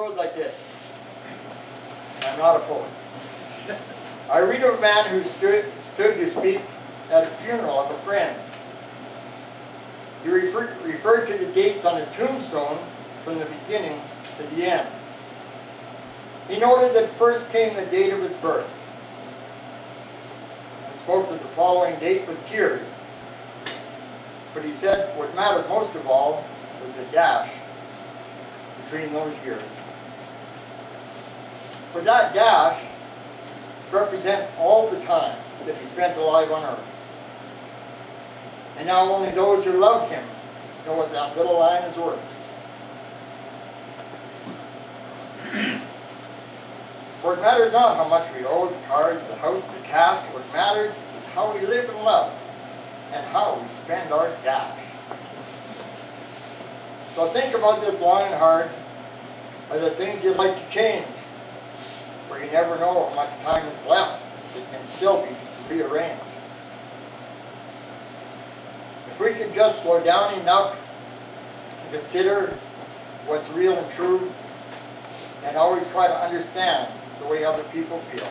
goes like this. I'm not a poet. I read of a man who stood to speak at a funeral of a friend. He referred to the dates on his tombstone from the beginning to the end. He noted that first came the date of his birth and spoke of the following date with tears. But he said what mattered most of all was the dash between those years. For that dash represents all the time that he spent alive on earth. And now only those who loved him know what that little line is worth. For it matters not how much we owe, the cars, the house, the cash. What matters is how we live and love, and how we spend our dash. So think about this long and hard. Are there things you'd like to change? For you never know how much time is left. It can still be rearranged. If we could just slow down enough to consider what's real and true, and always try to understand the way other people feel,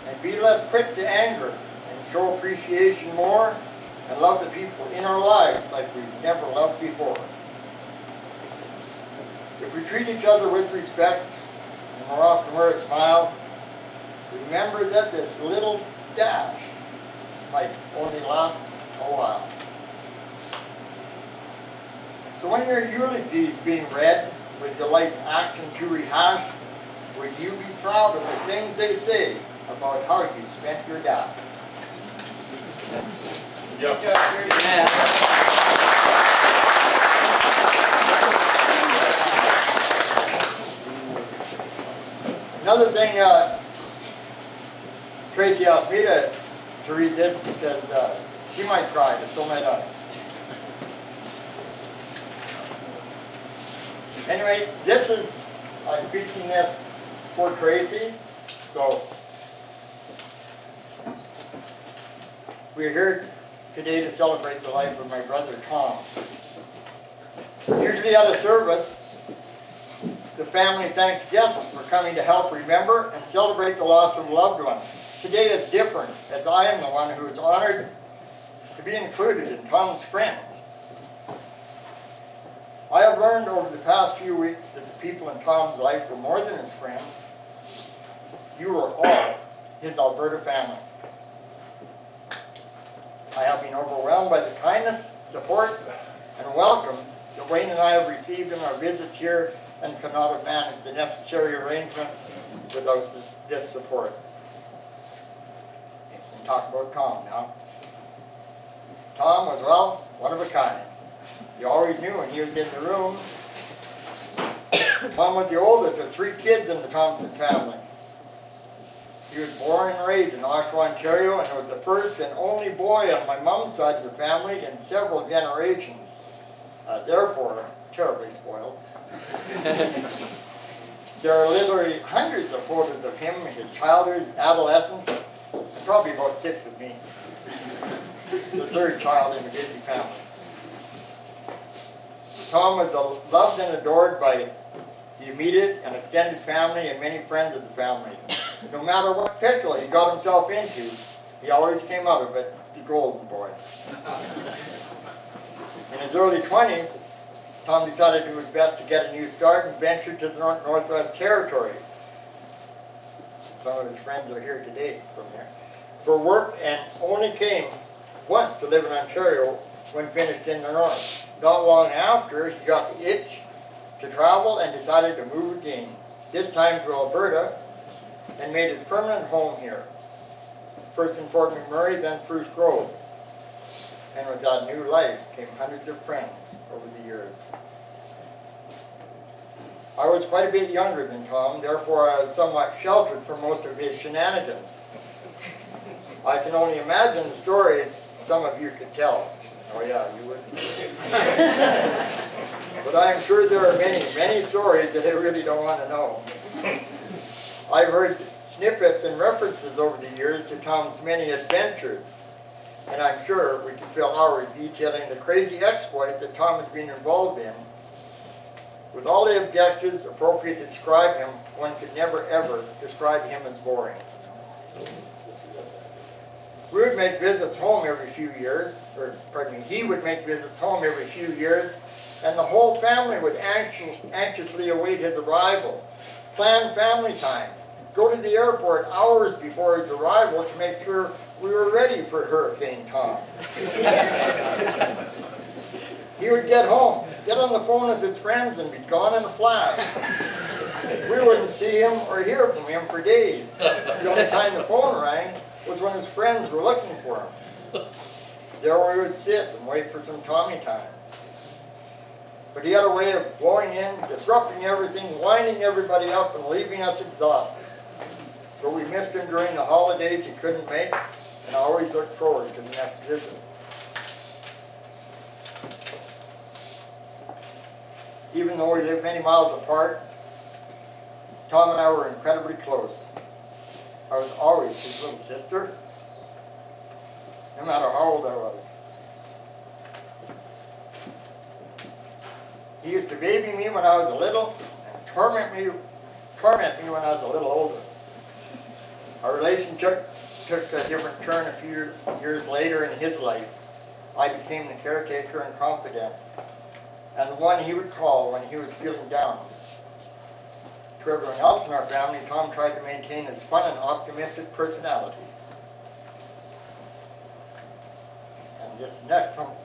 and be less quick to anger, and show appreciation more, and love the people in our lives like we've never loved before. If we treat each other with respect, and more often wear a smile, remember that this little dash might only last a while. So when your eulogy is being read, with your life's action to rehash, would you be proud of the things they say about how you spent your dash? Yep. Another thing, Tracy asked me to read this because she might cry, but so might I. Anyway, this is, I'm speaking this for Tracy, so we're here today to celebrate the life of my brother Tom. Usually at a service, the family thanks guests for coming to help remember and celebrate the loss of a loved one. Today is different, as I am the one who is honored to be included in Tom's friends. I have learned over the past few weeks that the people in Tom's life were more than his friends. You are all his Alberta family. I have been overwhelmed by the kindness, support, and welcome that Wayne and I have received in our visits here, and cannot have managed the necessary arrangements without this support. And talk about Tom now. Tom was, well, one of a kind. You always knew when he was in the room. Tom was the oldest of 3 kids in the Thomson family. He was born and raised in Oshawa, Ontario, and was the first and only boy on my mom's side of the family in several generations. Therefore, terribly spoiled. There are literally hundreds of photos of him in his childhood, adolescence, and probably about 6 of me. The 3rd child in a busy family. Tom was loved and adored by the immediate and extended family and many friends of the family. No matter what pickle he got himself into, he always came out of it the golden boy. In his early 20s, Tom decided it was best to get a new start and ventured to the Northwest Territory. Some of his friends are here today from there. For work, and only came once to live in Ontario when finished in the North. Not long after, he got the itch to travel and decided to move again, this time to Alberta, and made his permanent home here. First in Fort McMurray, then Spruce Grove. And with that new life came hundreds of friends over the years. I was quite a bit younger than Tom, therefore I was somewhat sheltered from most of his shenanigans. I can only imagine the stories some of you could tell. Oh yeah, you would. But I am sure there are many, many stories that I really don't want to know. I've heard snippets and references over the years to Tom's many adventures, and I'm sure we could fill hours detailing the crazy exploits that Tom has been involved in. With all the adjectives appropriate to describe him, one could never ever describe him as boring. We would make visits home every few years, or pardon me, he would make visits home every few years, and the whole family would anxiously await his arrival, plan family time, go to the airport hours before his arrival to make sure we were ready for Hurricane Tom. He would get home, get on the phone with his friends, and be gone in a flash. We wouldn't see him or hear from him for days. The only time the phone rang was when his friends were looking for him. There we would sit and wait for some Tommy time. But he had a way of blowing in, disrupting everything, winding everybody up, and leaving us exhausted. So we missed him during the holidays he couldn't make, and I always looked forward to the next visit. Even though we lived many miles apart, Tom and I were incredibly close. I was always his little sister, no matter how old I was. He used to baby me when I was a little, and torment me when I was a little older. Our relationship took a different turn a few years later in his life. I became the caretaker and confidant, and the one he would call when he was feeling down. To everyone else in our family, Tom tried to maintain his fun and optimistic personality. And this next comes.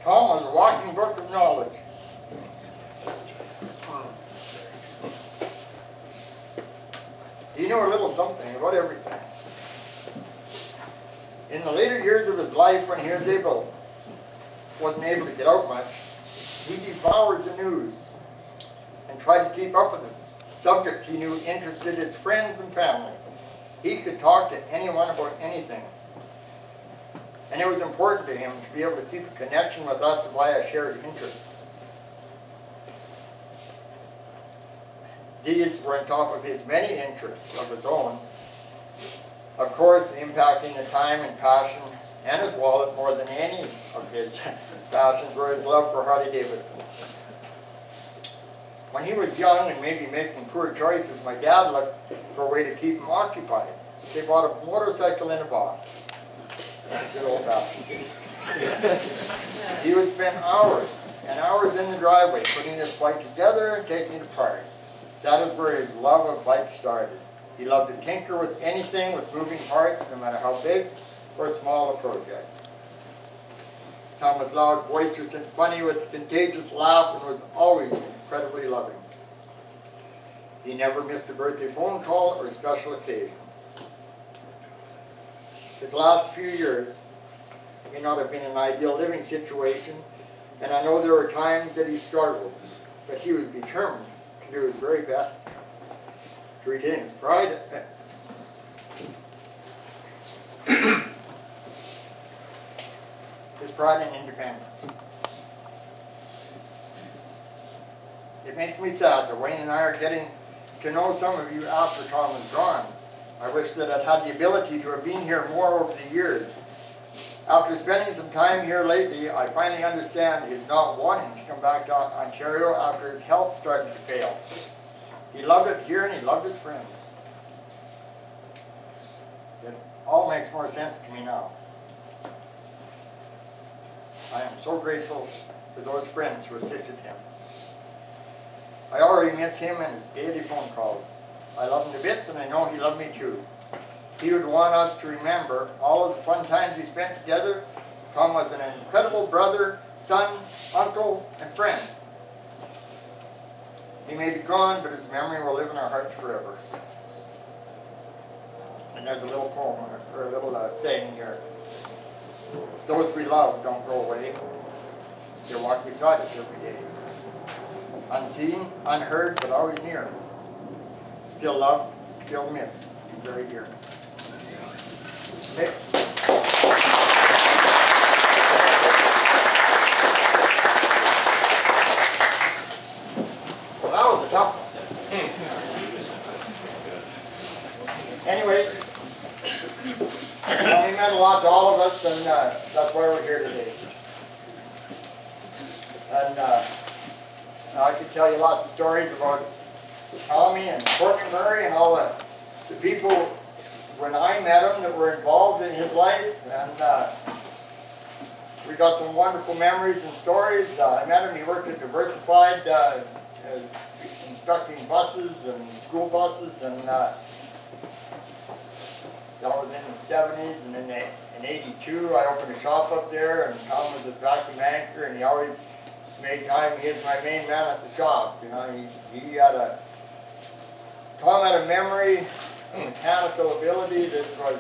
Tom was a walking book of knowledge. He knew a little something about everything. In the later years of his life, when he wasn't able to get out much, he devoured the news and tried to keep up with the subjects he knew interested his friends and family. He could talk to anyone about anything. And it was important to him to be able to keep a connection with us via shared interests. These were on top of his many interests of his own, of course impacting the time and passion and his wallet more than any of his passions were his love for Harley Davidson. When he was young and maybe making poor choices, my dad looked for a way to keep him occupied. They bought a motorcycle in a box. Good old fashioned. He would spend hours and hours in the driveway putting this bike together and taking it apart. That is where his love of bikes started. He loved to tinker with anything with moving parts, no matter how big or small a project. Tom was loud, boisterous, and funny with a contagious laugh and was always incredibly loving. He never missed a birthday phone call or special occasion. His last few years may not have been an ideal living situation, and I know there were times that he struggled, but he was determined to do his very best to retain his pride. His pride and independence. It makes me sad that Wayne and I are getting to know some of you after Tom is gone. I wish that I'd had the ability to have been here more over the years. After spending some time here lately, I finally understand his not wanting to come back to Ontario after his health started to fail. He loved it here and he loved his friends. It all makes more sense to me now. I am so grateful for those friends who assisted him. I already miss him and his daily phone calls. I love him to bits and I know he loved me too. He would want us to remember all of the fun times we spent together. Tom was an incredible brother, son, uncle, and friend. He may be gone, but his memory will live in our hearts forever. And there's a little poem, or a little saying here. Those we love don't go away. They walk beside us every day. Unseen, unheard, but always near. Still loved, still missed, and very dear. Okay. Well, that was a tough one. Anyway, he meant a lot to all of us, and that's why we're here today. And I could tell you lots of stories about Tommy and Courtney Murray and all the people when I met him that were involved in his life. And we got some wonderful memories and stories. I met him, he worked at Diversified, instructing buses and school buses, and that was in the 70s. And in 82 I opened a shop up there, and Tom was a vacuum anchor, and he always made time. He was my main man at the shop. You know, Tom had a memory, mechanical ability that was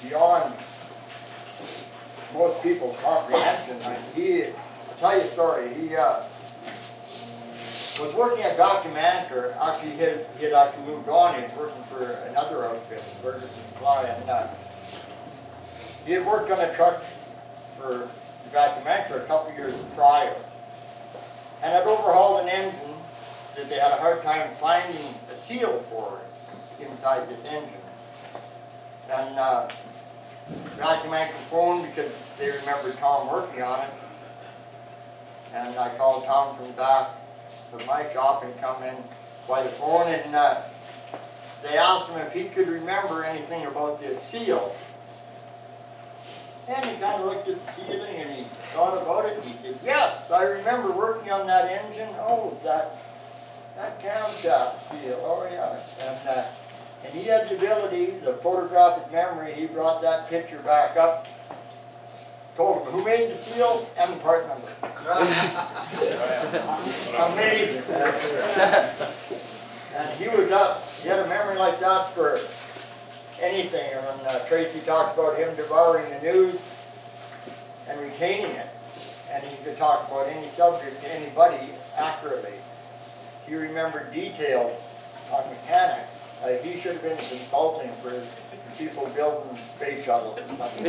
beyond most people's comprehension. I'll tell you a story. He was working at vacuum anchor. Actually, he had actually moved on. He was working for another outfit, Burgess and Supply, and he had worked on a truck for vacuum anchor a couple years prior, and had overhauled an engine that they had a hard time finding a seal for it inside this engine. And vacuum anchor phoned because they remembered Tom working on it. And I called Tom from back from my shop and come in by the phone, and they asked him if he could remember anything about this seal. And he kind of looked at the ceiling and he thought about it, and he said, yes, I remember working on that engine. Oh, that camshaft seal, oh yeah. And he had the ability, the photographic memory, he brought that picture back up, told him who made the seal and the part number. Amazing. And he had a memory like that for anything. And when Tracy talked about him devouring the news and retaining it, and he could talk about any subject to anybody accurately. He remembered details on mechanics. He should have been consulting for people building space shuttles or something.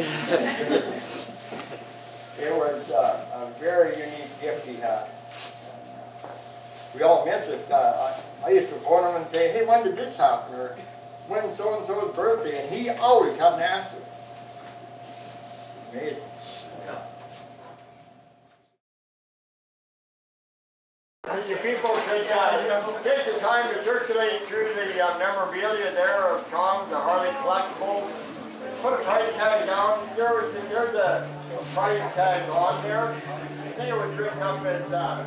It was a very unique gift he had. We all miss it. I used to phone him and say, hey, when did this happen? Or when so-and-so's birthday? And he always had an answer. Amazing. You people could take the time to circulate through the memorabilia there of Tom, the Harley collectible. Put a price tag down. There's a price tag on there. I think it was written up as a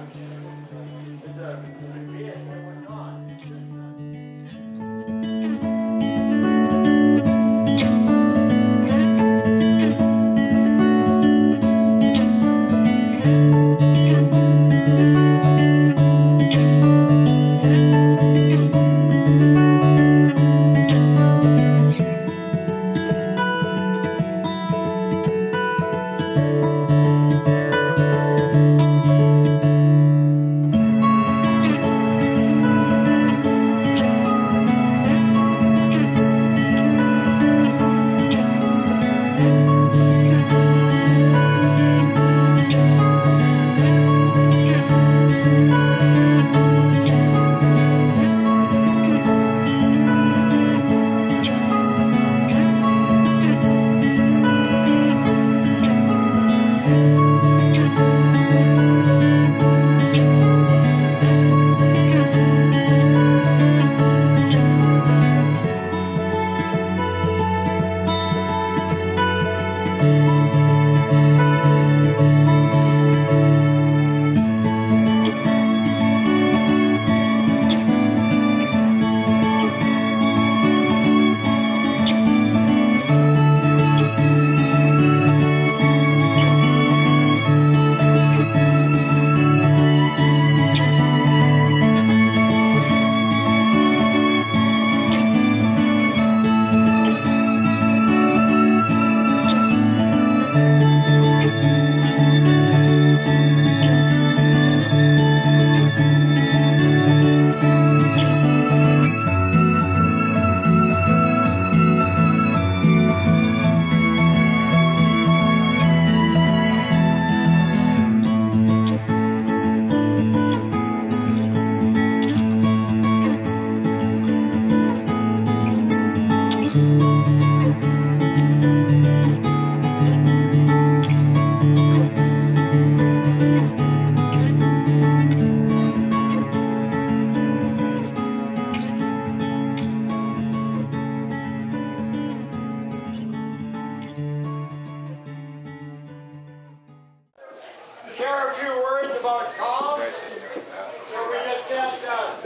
share a few words about Tom. So we just get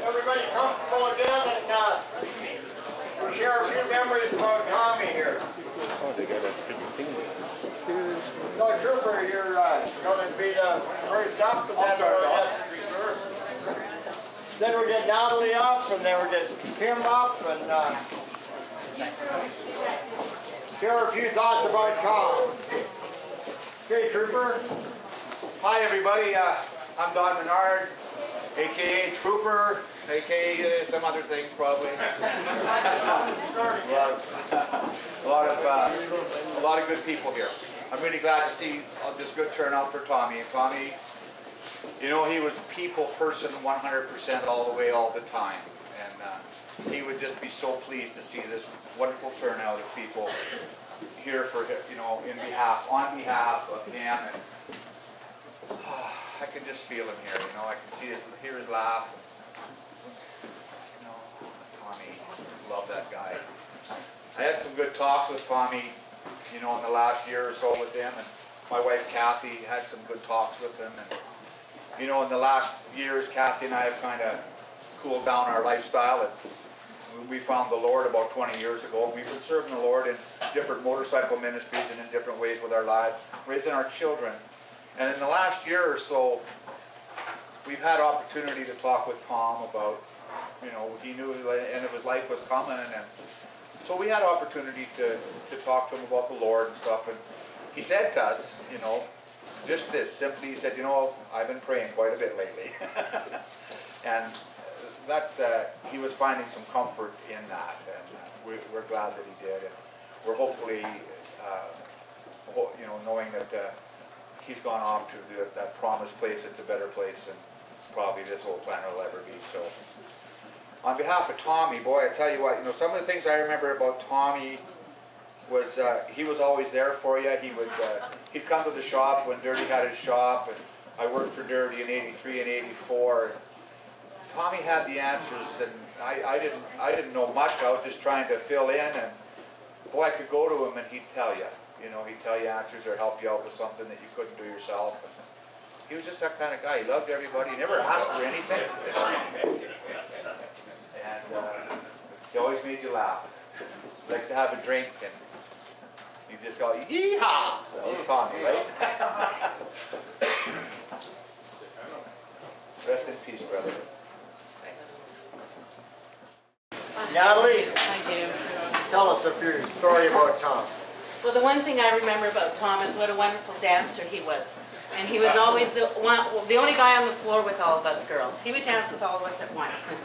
everybody comfortable again and we'll share a few memories about Tommy here. Oh, they got a pretty thing. So Trooper, you're going to be the first up, and then we'll get Natalie up, and then we'll get Kim up, and share a few thoughts about Tom. Okay, Trooper. Hi, everybody. I'm Don Menard, a.k.a. Trooper, a.k.a. some other things, probably. A lot of good people here. I'm really glad to see this good turnout for Tommy. Tommy, you know, he was a people person 100% all the way, all the time. And he would just be so pleased to see this wonderful turnout of people here for, you know, on behalf of him. And I can just feel him here, you know. I can hear his laugh. You know, Tommy, love that guy. I had some good talks with Tommy, you know, in the last year or so with him, and my wife Kathy had some good talks with him. And you know, in the last years, Kathy and I have kind of cooled down our lifestyle. And we found the Lord about 20 years ago, and we've been serving the Lord in different motorcycle ministries and in different ways with our lives, raising our children. And in the last year or so, we've had opportunity to talk with Tom about, you know, he knew the end of his life was coming, and so we had opportunity to talk to him about the Lord and stuff. And he said to us, you know, just this, simply, he said, you know, I've been praying quite a bit lately. And that he was finding some comfort in that, and we're glad that he did. And we're hopefully, you know, knowing that he's gone off to that promised place. It's a better place than probably this whole planet will ever be. So, on behalf of Tommy, boy, I tell you what, you know, some of the things I remember about Tommy was he was always there for you. He'd come to the shop when Dirty had his shop, and I worked for Dirty in '83 and '84. And Tommy had the answers, and I didn't know much. I was just trying to fill in, and boy, I could go to him and he'd tell you. You know, he'd tell you answers or help you out with something that you couldn't do yourself. And he was just that kind of guy. He loved everybody. He never asked for anything. And he always made you laugh. He liked to have a drink, and you just go, yee-haw! That was Tommy, right? Rest in peace, brother. Natalie, I do. tell us a few story about Tom. Well, the one thing I remember about Tom is what a wonderful dancer he was. And he was always the only guy on the floor with all of us girls. He would dance with all of us at once. And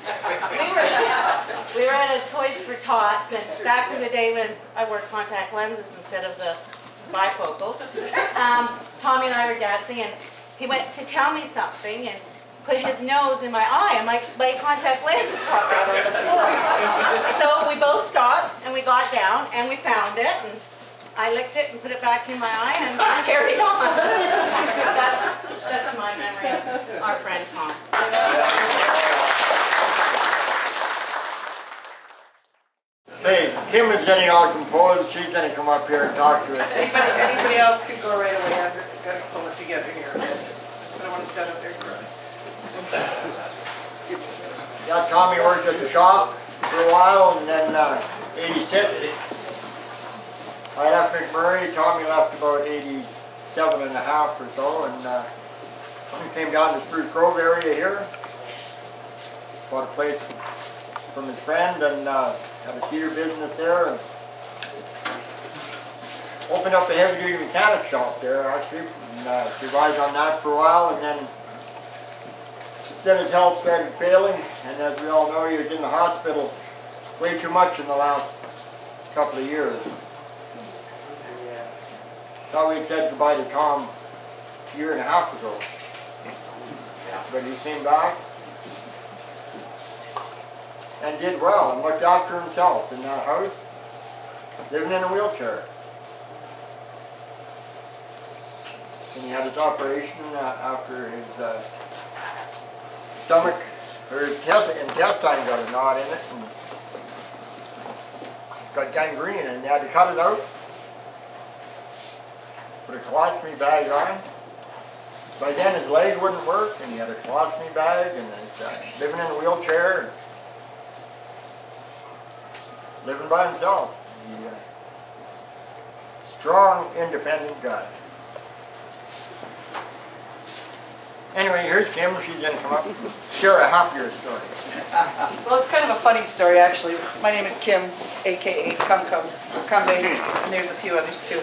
we were at a Toys for Tots, and back in the day when I wore contact lenses instead of the bifocals, Tommy and I were dancing, and he went to tell me something and put his nose in my eye, and my contact lens popped out on the floor. So we both stopped, and we got down, and we found it, and I licked it and put it back in my eye and carried on. That's my memory of our friend Tom. Hey, Kim is getting all composed. She's going to come up here and talk to us. Anybody else could go right away. I'm just going to pull it together here a bit. I don't want to stand up there and cry. Yeah, Tommy worked at the shop for a while, and then 86. I left McMurray. Tommy left about 87 and a half or so, and we came down to Spruce Grove area here. Bought a place from his friend and had a cedar business there, and opened up a heavy-duty mechanic shop there actually, and survived on that for a while, and then his health started failing, and as we all know, he was in the hospital way too much in the last couple of years. Thought we had said goodbye to Tom a year and a half ago. But he came back and did well and looked after himself in that house, living in a wheelchair. And he had his operation after his stomach, or his intestine got a knot in it and got gangrene, and they had to cut it out. Put a colostomy bag on, by then his leg wouldn't work, and he had a colostomy bag, and he's living in a wheelchair, and living by himself. He, strong, independent guy. Anyway, here's Kim. She's going to come up and share a happier story. Well, it's kind of a funny story, actually. My name is Kim, a.k.a. Come Baby, and there's a few others, too.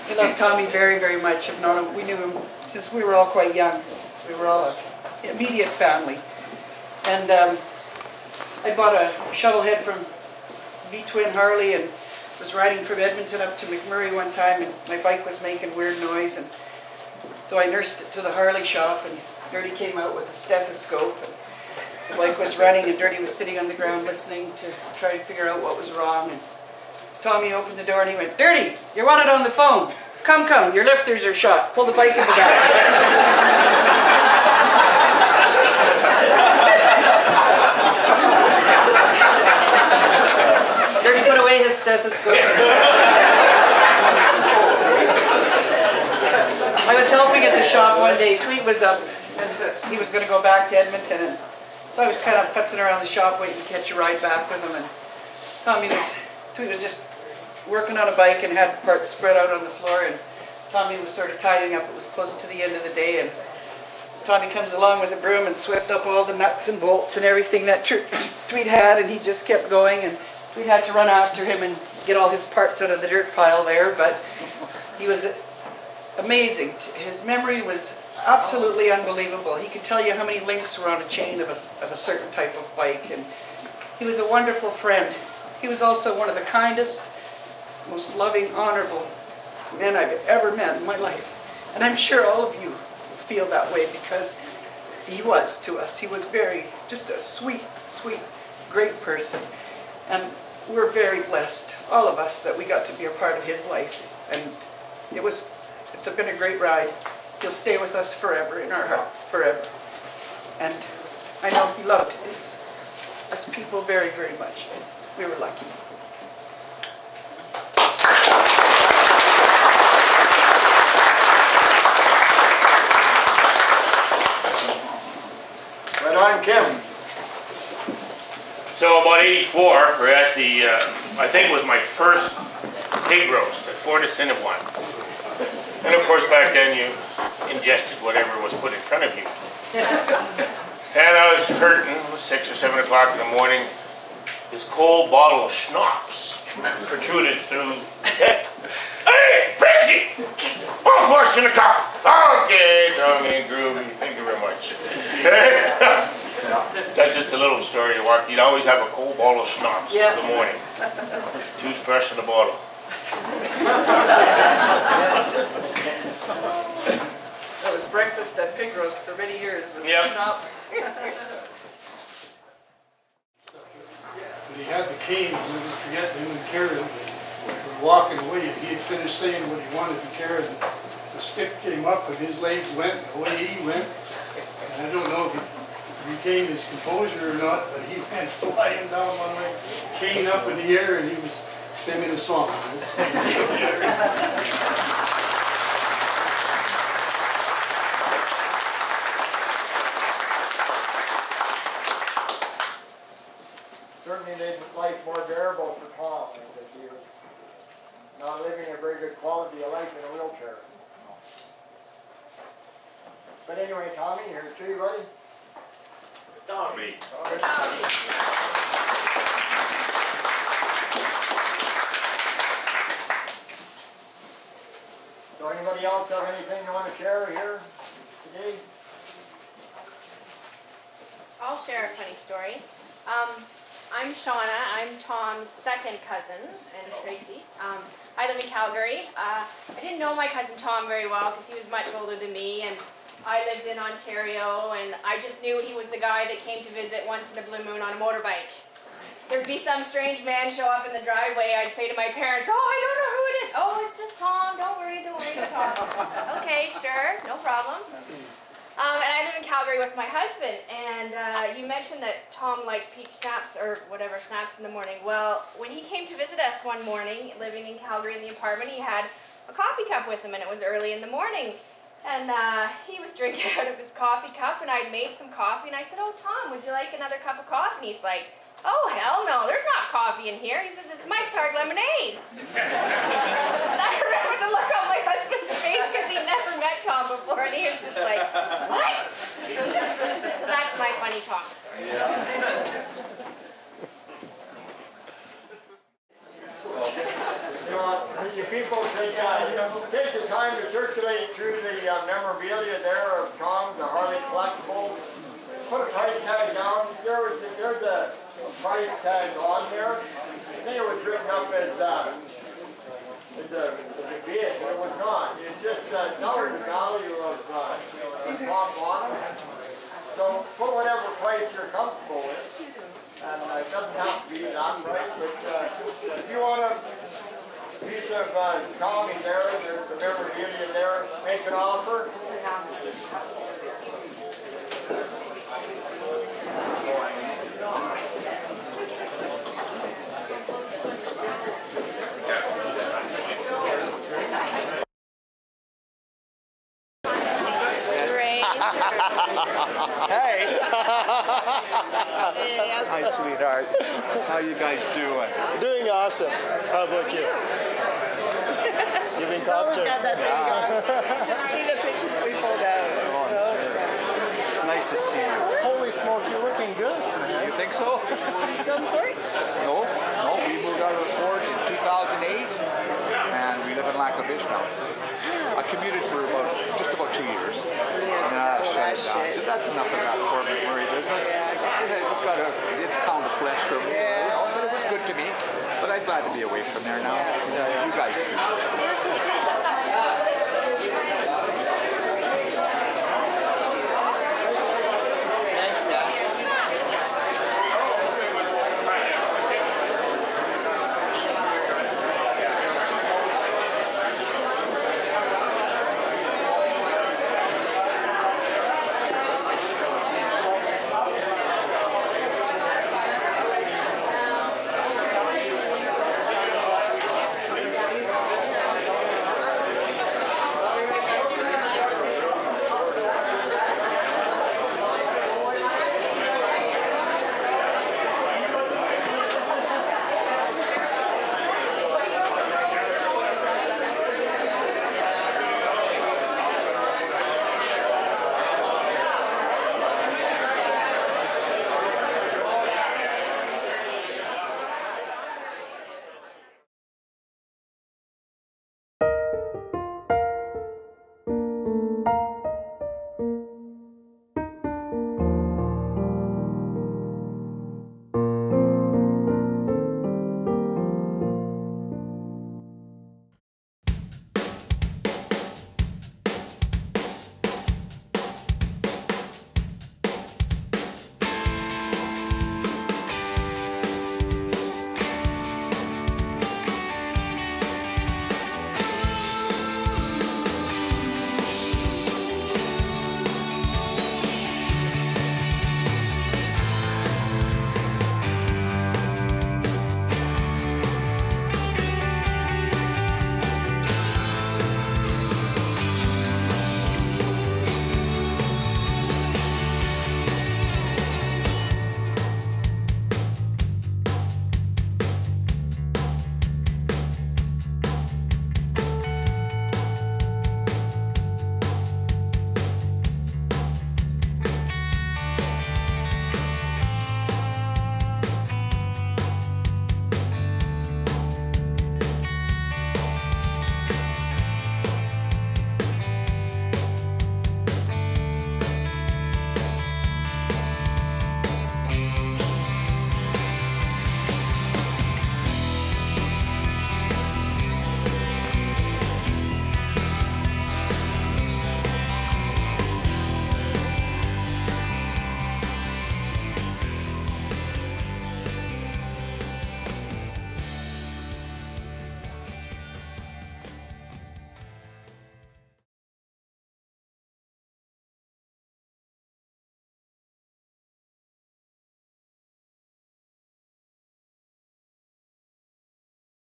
We love Tommy very, very much. I've known him. We knew him since we were all quite young. We were all an immediate family. And I bought a shovelhead from V-Twin Harley and was riding from Edmonton up to McMurray one time, and my bike was making weird noise. And so I nursed it to the Harley shop, and Dirty came out with a stethoscope, and the bike was running, and Dirty was sitting on the ground listening to try to figure out what was wrong. And Tommy opened the door and he went, "Dirty, you're wanted on the phone. Come, your lifters are shot. Pull the bike in the back." Dirty put away his stethoscope. I was helping at the shop one day. Tweet was up, and he was going to go back to Edmonton, and so I was kind of putzing around the shop waiting to catch a ride back with him. And Tweet was just working on a bike and had parts spread out on the floor, and Tommy was sort of tidying up. It was close to the end of the day, and Tommy comes along with a broom and swept up all the nuts and bolts and everything that Tweet had, and he just kept going, and Tweet had to run after him and get all his parts out of the dirt pile there, but he was amazing. His memory was absolutely unbelievable. He could tell you how many links were on a chain of a certain type of bike, and he was a wonderful friend. He was also one of the kindest, most loving, honorable men I've ever met in my life. And I'm sure all of you feel that way, because he was to us. He was just a sweet, sweet, great person. And we're very blessed, all of us, that we got to be a part of his life. And it's been a great ride. He'll stay with us forever, in our hearts, forever. And I know he loved us people very, very much. We were lucky. Right on, Kim. So about 84, we're at the, I think it was my first pig roast at Fort Assiniboine. And of course back then you ingested whatever was put in front of you. And I was hurting, it was 6 or 7 o'clock in the morning. This cold bottle of schnapps protruded through the tent. "Hey, Frenchie! Both horse in a cup." "Okay, Tommy, groovy, thank you very much." That's just a little story. You'd always have a cold bottle of schnapps in the morning. Toothbrush in the bottle. That was breakfast at pig roast for many years with schnapps. But he had the cane, we would forget him and carry him. We were walking away, and he had finished saying what he wanted to carry. The stick came up, and his legs went, and away he went. And I don't know if he retained his composure or not, but he went flying down on my cane up in the air, and he was singing a song. Certainly made life more bearable for Tom, because he was not living a very good quality of life in a wheelchair. But anyway, Tommy, here to see you, buddy. Tommy. So anybody else have anything you want to share here today? I'll share a funny story. I'm Shauna. I'm Tom's second cousin, and Tracy. I live in Calgary. I didn't know my cousin Tom very well because he was much older than me, and I lived in Ontario, and I just knew he was the guy that came to visit once in a blue moon on a motorbike. There'd be some strange man show up in the driveway. I'd say to my parents, "Oh, I don't know who it is." "Oh, it's just Tom. Don't worry, it's Tom." "Okay, sure, no problem." And I live in Calgary with my husband, and you mentioned that Tom liked peach snaps or whatever snaps in the morning. Well, when he came to visit us one morning, living in Calgary in the apartment, he had a coffee cup with him, and it was early in the morning. And he was drinking out of his coffee cup, and I'd made some coffee, and I said, "Oh, Tom, would you like another cup of coffee?" And he's like, "Oh, hell no, there's not coffee in here." He says, "It's Mike's Hard Lemonade." And I remember the look on my husband's face because he never met Tom before, and he was just like, "What?" So that's my funny Tom story. You people take the time to circulate through the memorabilia there of Tom, the Harley collectibles. Put a price tag down. There's a price tag on there. I think it was written up as a bid, but it was not. It's just the value of Tom Bonham. So put whatever price you're comfortable with. It doesn't have to be that price, but if you want a piece of Tommy there, there's the memorabilia there, make an offer. Hey! Hi, sweetheart. How you guys doing? Doing awesome. How about you? You've been captured. Got that thing on. You should see the pictures we pulled out. It's nice to see you. Holy smoke, you're looking good, man. You think so? You still in Fort? No, we moved out of the fort in 2008, and we live in Lac-La-Biche now. I commuted for just about 2 years. And I shut it down. So that's enough of that Fort McMurray business. It's a pound of flesh for me, but it was good to me. But I'm glad to be away from there now. You guys too.